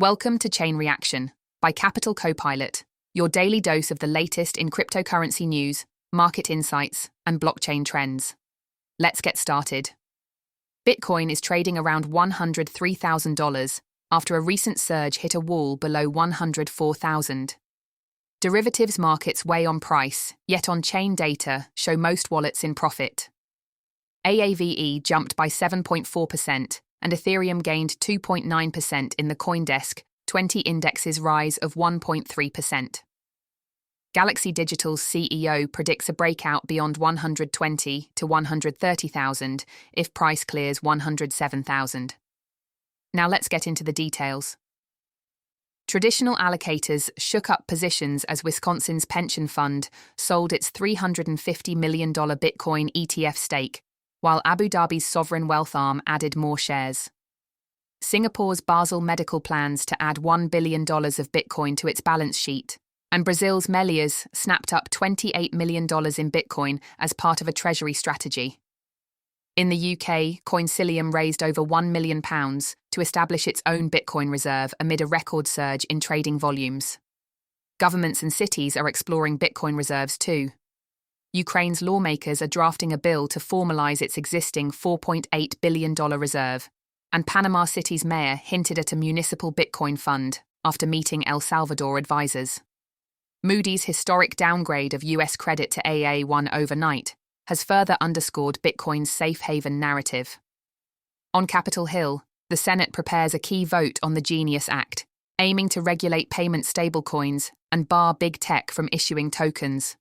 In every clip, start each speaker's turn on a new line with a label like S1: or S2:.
S1: Welcome to Chain Reaction by Capital Copilot, your daily dose of the latest in cryptocurrency news, market insights, and blockchain trends. Let's get started. Bitcoin is trading around $103,000 after a recent surge hit a wall below 104,000. Derivatives markets weigh on price, yet on-chain data show most wallets in profit. AAVE jumped by 7.4%, and Ethereum gained 2.9% in the CoinDesk 20 index's rise of 1.3%. Galaxy Digital's CEO predicts a breakout beyond 120 to 130,000 if price clears 107,000. Now let's get into the details. Traditional allocators shook up positions as Wisconsin's pension fund sold its $350 million Bitcoin ETF stake, while Abu Dhabi's sovereign wealth arm added more shares. Singapore's Basel Medical plans to add $1 billion of Bitcoin to its balance sheet, and Brazil's Melias snapped up $28 million in Bitcoin as part of a treasury strategy. In the UK, Coincilium raised over £1 million to establish its own Bitcoin reserve amid a record surge in trading volumes. Governments and cities are exploring Bitcoin reserves too. Ukraine's lawmakers are drafting a bill to formalize its existing $4.8 billion reserve, and Panama City's mayor hinted at a municipal Bitcoin fund after meeting El Salvador advisors. Moody's historic downgrade of US credit to AA1 overnight has further underscored Bitcoin's safe haven narrative. On Capitol Hill, the Senate prepares a key vote on the Genius Act, aiming to regulate payment stablecoins and bar big tech from issuing tokens.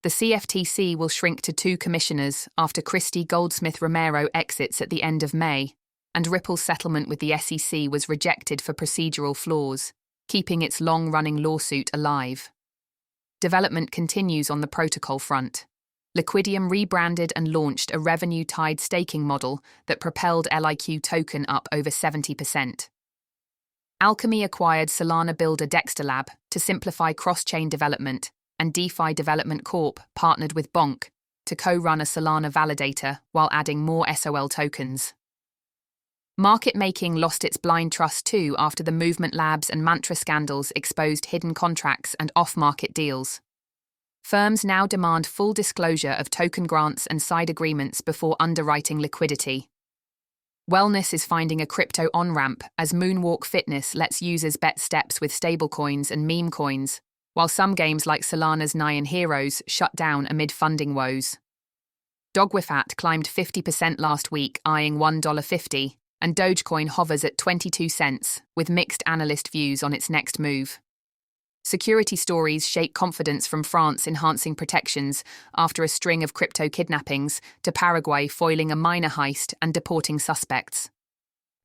S1: The CFTC will shrink to 2 commissioners after Christie Goldsmith Romero exits at the end of May, and Ripple's settlement with the SEC was rejected for procedural flaws, keeping its long-running lawsuit alive. Development continues on the protocol front. Liquidium rebranded and launched a revenue-tied staking model that propelled LIQ token up over 70%. Alchemy acquired Solana builder Dexter to simplify cross-chain development, and DeFi Development Corp partnered with Bonk to co-run a Solana validator while adding more SOL tokens. Market making lost its blind trust too after the Movement Labs and Mantra scandals exposed hidden contracts and off-market deals. Firms now demand full disclosure of token grants and side agreements before underwriting liquidity. Wellness is finding a crypto on-ramp as Moonwalk Fitness lets users bet steps with stablecoins and Memecoins, while some games like Solana's Nyan Heroes shut down amid funding woes. Dogwifat climbed 50% last week, eyeing $1.50, and Dogecoin hovers at 22 cents, with mixed analyst views on its next move. Security stories shake confidence from France enhancing protections after a string of crypto kidnappings, to Paraguay foiling a minor heist and deporting suspects.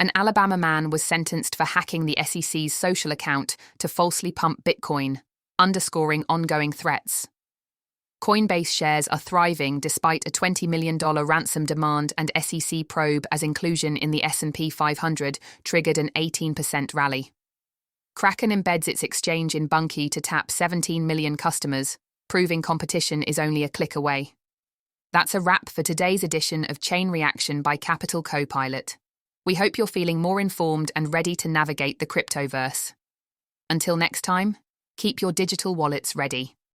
S1: An Alabama man was sentenced for hacking the SEC's social account to falsely pump Bitcoin, underscoring ongoing threats. Coinbase shares are thriving despite a $20 million ransom demand, and SEC probe as inclusion in the S&P 500 triggered an 18% rally. Kraken embeds its exchange in Bunky to tap 17 million customers, proving competition is only a click away. That's a wrap for today's edition of Chain Reaction by Capital Copilot. We hope you're feeling more informed and ready to navigate the cryptoverse. Until next time, keep your digital wallets ready.